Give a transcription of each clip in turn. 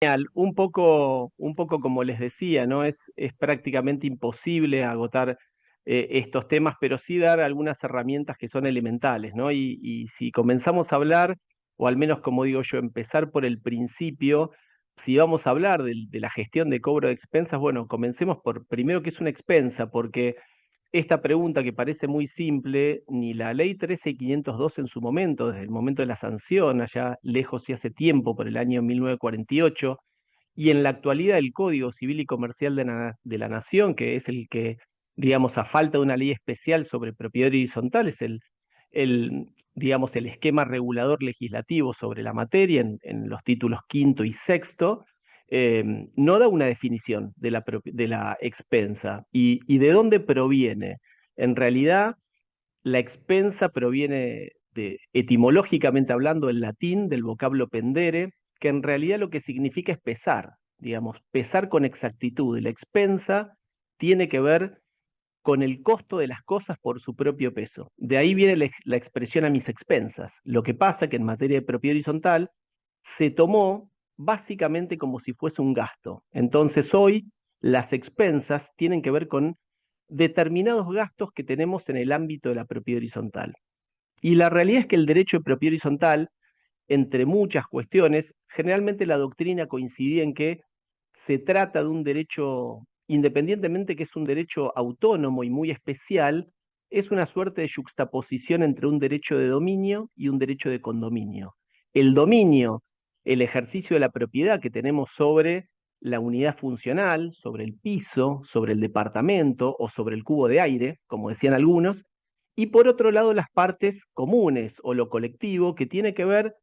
Genial. Un poco como les decía, ¿no? Es prácticamente imposible agotar estos temas, pero sí dar algunas herramientas que son elementales, ¿no? Y si comenzamos a hablar, o al menos como digo yo, empezar por el principio, si vamos a hablar de la gestión de cobro de expensas, bueno, comencemos por primero qué es una expensa, porque esta pregunta que parece muy simple, ni la ley 13502 en su momento, desde el momento de la sanción, allá lejos y hace tiempo, por el año 1948, y en la actualidad el Código Civil y Comercial de la Nación, que es el que, digamos, a falta de una ley especial sobre propiedad horizontal, es digamos, el esquema regulador legislativo sobre la materia en los títulos quinto y sexto, no da una definición de la expensa. Y de dónde proviene? En realidad, la expensa proviene etimológicamente hablando, el latín, del vocablo pendere, que en realidad lo que significa es pesar, digamos, pesar con exactitud. La expensa tiene que ver con el costo de las cosas por su propio peso. De ahí viene la expresión a mis expensas. Lo que pasa que en materia de propiedad horizontal se tomó básicamente como si fuese un gasto. Entonces hoy las expensas tienen que ver con determinados gastos que tenemos en el ámbito de la propiedad horizontal. Y la realidad es que el derecho de propiedad horizontal, entre muchas cuestiones, generalmente la doctrina coincidía en que se trata de un derecho, independientemente que es un derecho autónomo y muy especial, es una suerte de yuxtaposición entre un derecho de dominio y un derecho de condominio. El dominio, el ejercicio de la propiedad que tenemos sobre la unidad funcional, sobre el piso, sobre el departamento o sobre el cubo de aire, como decían algunos, y por otro lado las partes comunes o lo colectivo que tiene que ver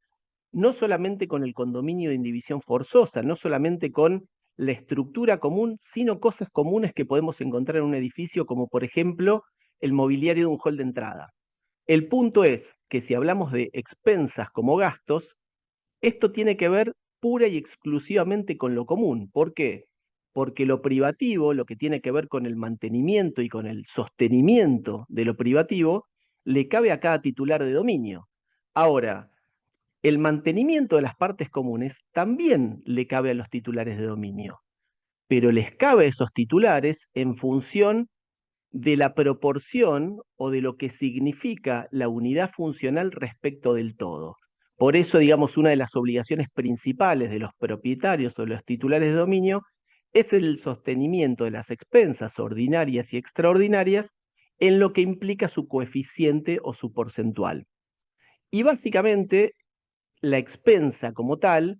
no solamente con el condominio de indivisión forzosa, no solamente con la estructura común, sino cosas comunes que podemos encontrar en un edificio, como por ejemplo el mobiliario de un hall de entrada. El punto es que si hablamos de expensas como gastos, esto tiene que ver pura y exclusivamente con lo común. ¿Por qué? Porque lo privativo, lo que tiene que ver con el mantenimiento y con el sostenimiento de lo privativo, le cabe a cada titular de dominio. Ahora, el mantenimiento de las partes comunes también le cabe a los titulares de dominio, pero les cabe a esos titulares en función de la proporción o de lo que significa la unidad funcional respecto del todo. Por eso, digamos, una de las obligaciones principales de los propietarios o de los titulares de dominio es el sostenimiento de las expensas ordinarias y extraordinarias en lo que implica su coeficiente o su porcentual. Y básicamente la expensa como tal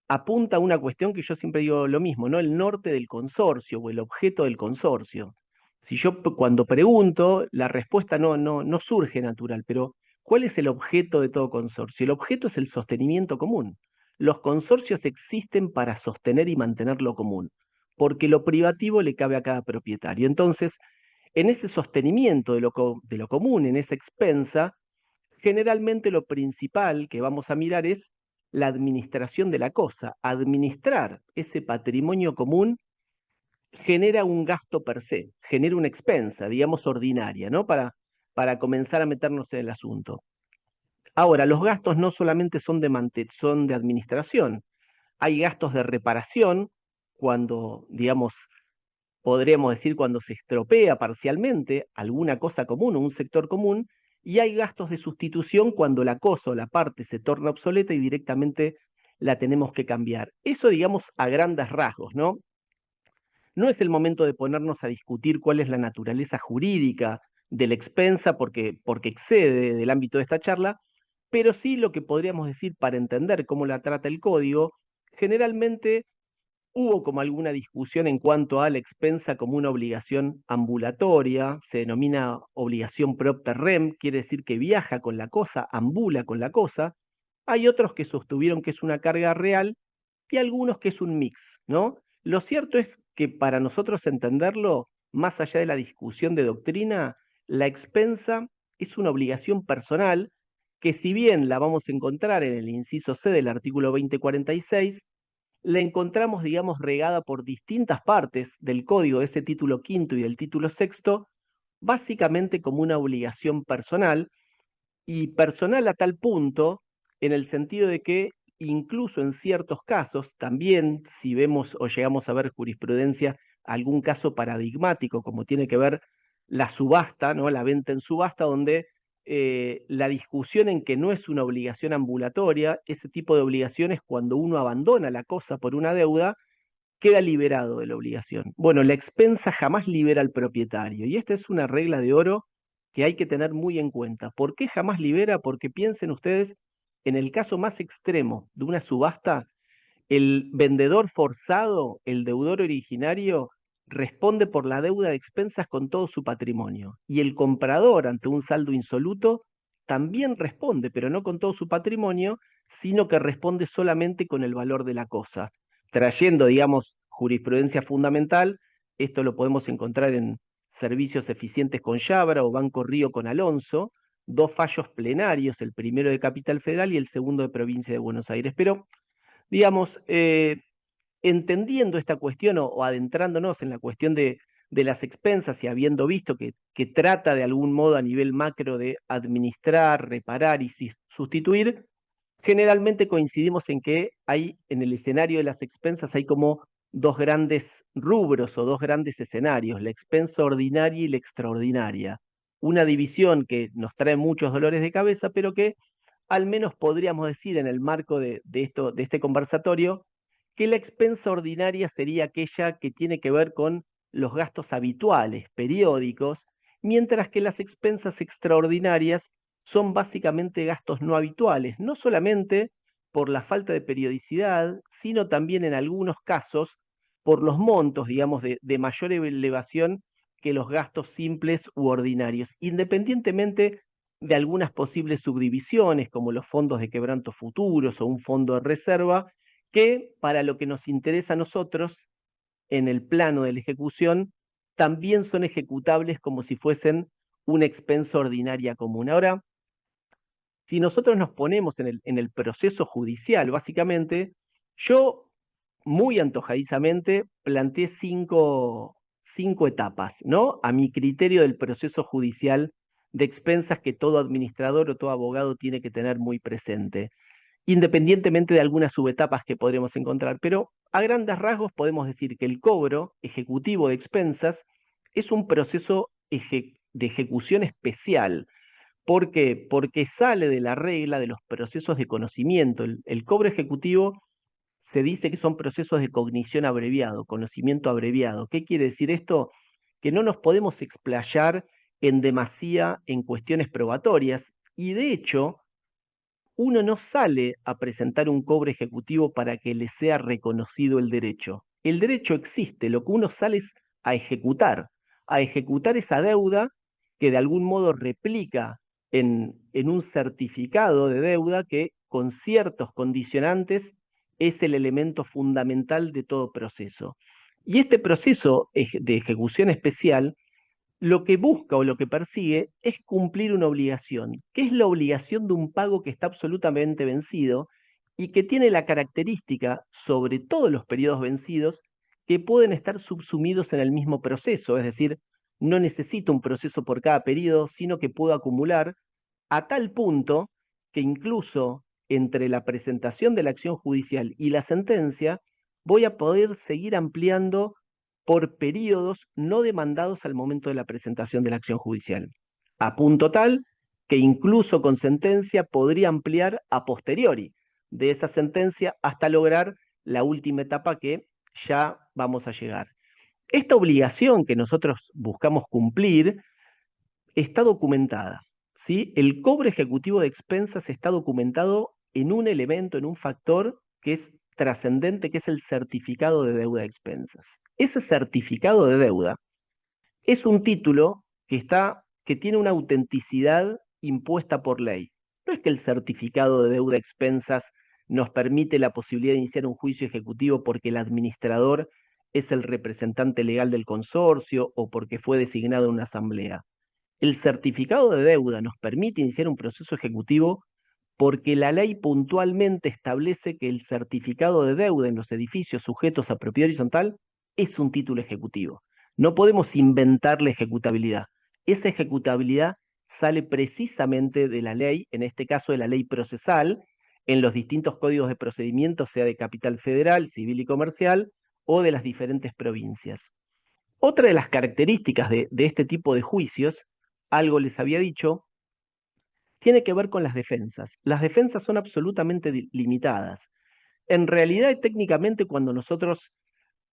apunta a una cuestión que yo siempre digo lo mismo, ¿no? El norte del consorcio o el objeto del consorcio. Si yo cuando pregunto, la respuesta no surge natural, pero ¿cuál es el objeto de todo consorcio? El objeto es el sostenimiento común. Los consorcios existen para sostener y mantener lo común, porque lo privativo le cabe a cada propietario. Entonces, en ese sostenimiento de lo común, en esa expensa, generalmente lo principal que vamos a mirar es la administración de la cosa. Administrar ese patrimonio común genera un gasto per se, genera una expensa, digamos, ordinaria, ¿no? Para comenzar a meternos en el asunto. Ahora, los gastos no solamente son de administración, hay gastos de reparación, cuando, digamos, podríamos decir cuando se estropea parcialmente alguna cosa común o un sector común, y hay gastos de sustitución cuando la cosa o la parte se torna obsoleta y directamente la tenemos que cambiar. Eso, digamos, a grandes rasgos, ¿no? No es el momento de ponernos a discutir cuál es la naturaleza jurídica de la expensa porque excede del ámbito de esta charla, pero sí lo que podríamos decir para entender cómo la trata el código, generalmente hubo como alguna discusión en cuanto a la expensa como una obligación ambulatoria, se denomina obligación propter rem, quiere decir que viaja con la cosa, ambula con la cosa. Hay otros que sostuvieron que es una carga real y algunos que es un mix, ¿no? Lo cierto es que para nosotros entenderlo, más allá de la discusión de doctrina, la expensa es una obligación personal que si bien la vamos a encontrar en el inciso C del artículo 2046, la encontramos, digamos, regada por distintas partes del código de ese título quinto y del título sexto, básicamente como una obligación personal, y personal a tal punto, en el sentido de que incluso en ciertos casos, también si vemos o llegamos a ver jurisprudencia, algún caso paradigmático, como tiene que ver la subasta, ¿no? La venta en subasta, donde la discusión en que no es una obligación ambulatoria, ese tipo de obligaciones cuando uno abandona la cosa por una deuda, queda liberado de la obligación. Bueno, la expensa jamás libera al propietario, y esta es una regla de oro que hay que tener muy en cuenta. ¿Por qué jamás libera? Porque piensen ustedes, en el caso más extremo de una subasta, el vendedor forzado, el deudor originario, responde por la deuda de expensas con todo su patrimonio. Y el comprador, ante un saldo insoluto, también responde, pero no con todo su patrimonio, sino que responde solamente con el valor de la cosa. Trayendo, digamos, jurisprudencia fundamental, esto lo podemos encontrar en Servicios Eficientes con Yabra o Banco Río con Alonso, dos fallos plenarios, el primero de Capital Federal y el segundo de Provincia de Buenos Aires. Pero digamos, entendiendo esta cuestión o adentrándonos en la cuestión de las expensas y habiendo visto que trata de algún modo a nivel macro de administrar, reparar y sustituir, generalmente coincidimos en que hay en el escenario de las expensas hay como dos grandes rubros o dos grandes escenarios, la expensa ordinaria y la extraordinaria. Una división que nos trae muchos dolores de cabeza, pero que al menos podríamos decir en el marco de este conversatorio, que la expensa ordinaria sería aquella que tiene que ver con los gastos habituales, periódicos, mientras que las expensas extraordinarias son básicamente gastos no habituales, no solamente por la falta de periodicidad, sino también en algunos casos por los montos, digamos, de mayor elevación que los gastos simples u ordinarios, independientemente de algunas posibles subdivisiones, como los fondos de quebranto futuros o un fondo de reserva, que para lo que nos interesa a nosotros, en el plano de la ejecución, también son ejecutables como si fuesen una expensa ordinaria común. Ahora, si nosotros nos ponemos en el proceso judicial, básicamente, yo muy antojadizamente planteé cinco etapas, ¿no? A mi criterio del proceso judicial de expensas que todo administrador o todo abogado tiene que tener muy presente, independientemente de algunas subetapas que podremos encontrar. Pero a grandes rasgos podemos decir que el cobro ejecutivo de expensas es un proceso de ejecución especial. ¿Por qué? Porque sale de la regla de los procesos de conocimiento. El cobro ejecutivo se dice que son procesos de cognición abreviado, conocimiento abreviado. ¿Qué quiere decir esto? Que no nos podemos explayar en demasía en cuestiones probatorias y de hecho uno no sale a presentar un cobro ejecutivo para que le sea reconocido el derecho. El derecho existe, lo que uno sale es a ejecutar esa deuda que de algún modo replica en un certificado de deuda que con ciertos condicionantes es el elemento fundamental de todo proceso. Y este proceso de ejecución especial lo que busca o lo que persigue es cumplir una obligación, que es la obligación de un pago que está absolutamente vencido y que tiene la característica, sobre todos los periodos vencidos, que pueden estar subsumidos en el mismo proceso, es decir, no necesito un proceso por cada periodo, sino que puedo acumular a tal punto que incluso entre la presentación de la acción judicial y la sentencia, voy a poder seguir ampliando por periodos no demandados al momento de la presentación de la acción judicial, a punto tal que incluso con sentencia podría ampliar a posteriori de esa sentencia hasta lograr la última etapa que ya vamos a llegar. Esta obligación que nosotros buscamos cumplir está documentada, ¿sí? El cobro ejecutivo de expensas está documentado en un elemento, en un factor que es trascendente, que es el certificado de deuda de expensas. Ese certificado de deuda es un título que tiene una autenticidad impuesta por ley. No es que el certificado de deuda de expensas nos permite la posibilidad de iniciar un juicio ejecutivo porque el administrador es el representante legal del consorcio o porque fue designado en una asamblea. El certificado de deuda nos permite iniciar un proceso ejecutivo porque la ley puntualmente establece que el certificado de deuda en los edificios sujetos a propiedad horizontal es un título ejecutivo. No podemos inventar la ejecutabilidad. Esa ejecutabilidad sale precisamente de la ley, en este caso de la ley procesal, en los distintos códigos de procedimiento, sea de Capital Federal, civil y comercial, o de las diferentes provincias. Otra de las características de este tipo de juicios, algo les había dicho, tiene que ver con las defensas. Las defensas son absolutamente limitadas. En realidad, técnicamente, cuando nosotros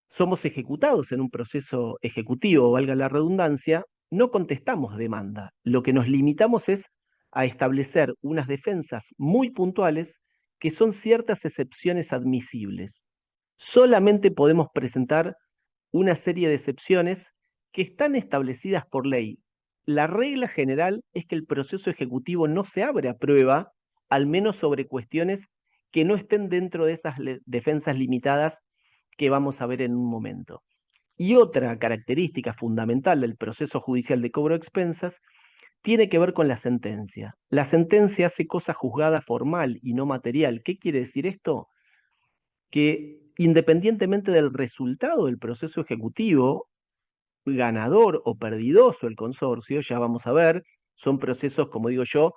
somos ejecutados en un proceso ejecutivo, valga la redundancia, no contestamos demanda. Lo que nos limitamos es a establecer unas defensas muy puntuales que son ciertas excepciones admisibles. Solamente podemos presentar una serie de excepciones que están establecidas por ley. La regla general es que el proceso ejecutivo no se abre a prueba, al menos sobre cuestiones que no estén dentro de esas defensas limitadas que vamos a ver en un momento. Y otra característica fundamental del proceso judicial de cobro de expensas tiene que ver con la sentencia. La sentencia hace cosa juzgada formal y no material. ¿Qué quiere decir esto? Que independientemente del resultado del proceso ejecutivo, ganador o perdidoso el consorcio, ya vamos a ver, son procesos, como digo yo,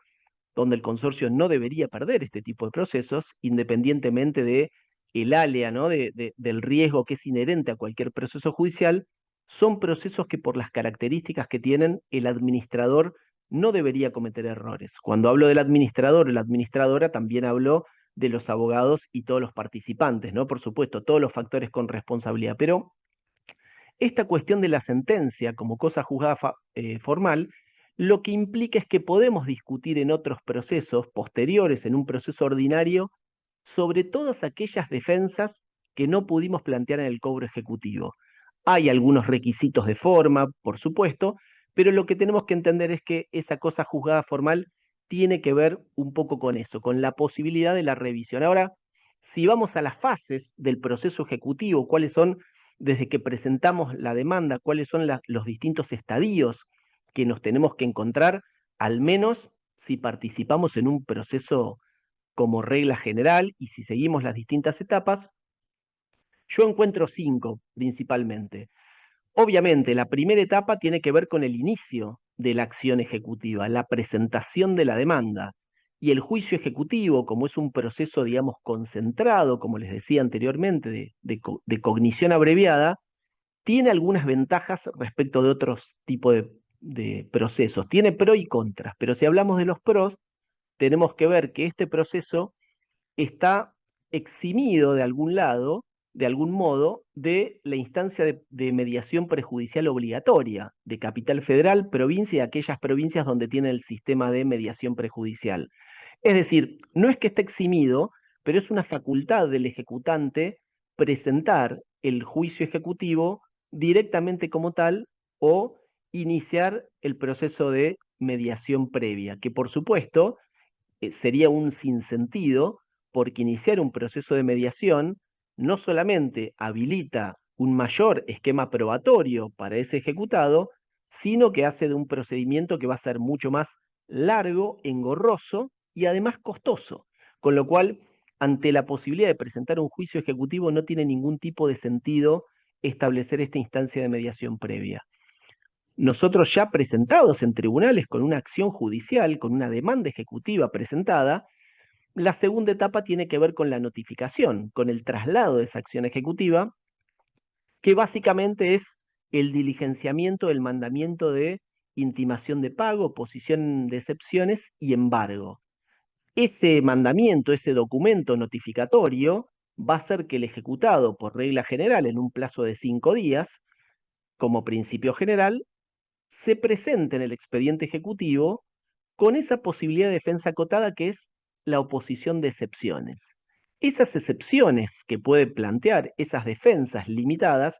donde el consorcio no debería perder este tipo de procesos, independientemente de el alea, ¿no? Del riesgo que es inherente a cualquier proceso judicial, son procesos que por las características que tienen, el administrador no debería cometer errores. Cuando hablo del administrador o la administradora, también hablo de los abogados y todos los participantes, ¿no? Por supuesto, todos los factores con responsabilidad, pero esta cuestión de la sentencia como cosa juzgada formal, lo que implica es que podemos discutir en otros procesos posteriores, en un proceso ordinario, sobre todas aquellas defensas que no pudimos plantear en el cobro ejecutivo. Hay algunos requisitos de forma, por supuesto, pero lo que tenemos que entender es que esa cosa juzgada formal tiene que ver un poco con eso, con la posibilidad de la revisión. Ahora, si vamos a las fases del proceso ejecutivo, cuáles son, desde que presentamos la demanda, cuáles son los distintos estadios que nos tenemos que encontrar, al menos si participamos en un proceso como regla general y si seguimos las distintas etapas, yo encuentro 5 principalmente. Obviamente, la primera etapa tiene que ver con el inicio de la acción ejecutiva, la presentación de la demanda. Y el juicio ejecutivo, como es un proceso, digamos, concentrado, como les decía anteriormente, de cognición abreviada, tiene algunas ventajas respecto de otros tipos de procesos. Tiene pros y contras, pero si hablamos de los pros, tenemos que ver que este proceso está eximido de algún lado, de algún modo, de la instancia de mediación prejudicial obligatoria de Capital Federal, provincia y aquellas provincias donde tiene el sistema de mediación prejudicial. Es decir, no es que esté eximido, pero es una facultad del ejecutante presentar el juicio ejecutivo directamente como tal o iniciar el proceso de mediación previa, que por supuesto sería un sinsentido, porque iniciar un proceso de mediación no solamente habilita un mayor esquema probatorio para ese ejecutado, sino que hace de un procedimiento que va a ser mucho más largo, engorroso y además costoso. Con lo cual, ante la posibilidad de presentar un juicio ejecutivo, no tiene ningún tipo de sentido establecer esta instancia de mediación previa. Nosotros ya presentados en tribunales con una acción judicial, con una demanda ejecutiva presentada, la segunda etapa tiene que ver con la notificación, con el traslado de esa acción ejecutiva, que básicamente es el diligenciamiento del mandamiento de intimación de pago, posición de excepciones y embargo. Ese mandamiento, ese documento notificatorio, va a hacer que el ejecutado, por regla general, en un plazo de 5 días, como principio general, se presente en el expediente ejecutivo con esa posibilidad de defensa acotada que es la oposición de excepciones. Esas excepciones que puede plantear, esas defensas limitadas,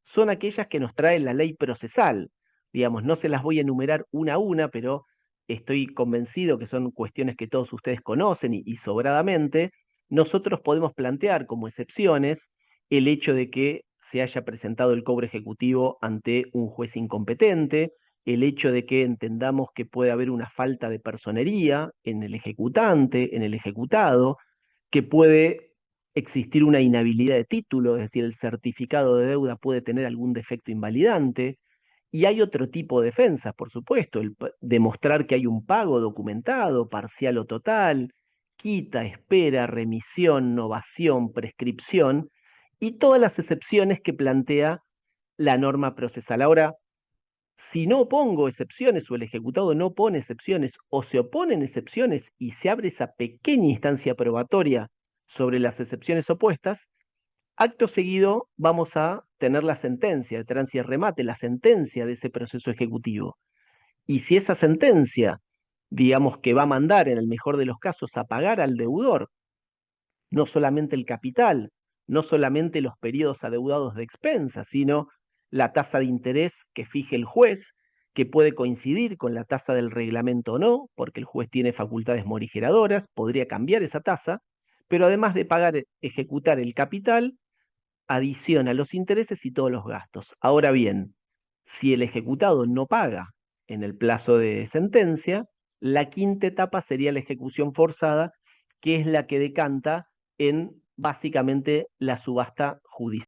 son aquellas que nos trae la ley procesal. Digamos, no se las voy a enumerar una a una, pero estoy convencido que son cuestiones que todos ustedes conocen y sobradamente. Nosotros podemos plantear como excepciones el hecho de que se haya presentado el cobro ejecutivo ante un juez incompetente, el hecho de que entendamos que puede haber una falta de personería en el ejecutante, en el ejecutado, que puede existir una inhabilidad de título, es decir, el certificado de deuda puede tener algún defecto invalidante, y hay otro tipo de defensas, por supuesto, demostrar que hay un pago documentado, parcial o total, quita, espera, remisión, novación, prescripción y todas las excepciones que plantea la norma procesal. Ahora, si no pongo excepciones o el ejecutado no pone excepciones o se oponen excepciones y se abre esa pequeña instancia probatoria sobre las excepciones opuestas, acto seguido vamos a tener la sentencia de tránsito y remate, la sentencia de ese proceso ejecutivo. Y si esa sentencia, digamos que va a mandar en el mejor de los casos a pagar al deudor, no solamente el capital, no solamente los periodos adeudados de expensas, sino la tasa de interés que fije el juez, que puede coincidir con la tasa del reglamento o no, porque el juez tiene facultades morigeradoras, podría cambiar esa tasa, pero además de pagar, ejecutar el capital, adiciona los intereses y todos los gastos. Ahora bien, si el ejecutado no paga en el plazo de sentencia, la quinta etapa sería la ejecución forzada, que es la que decanta en básicamente la subasta judicial.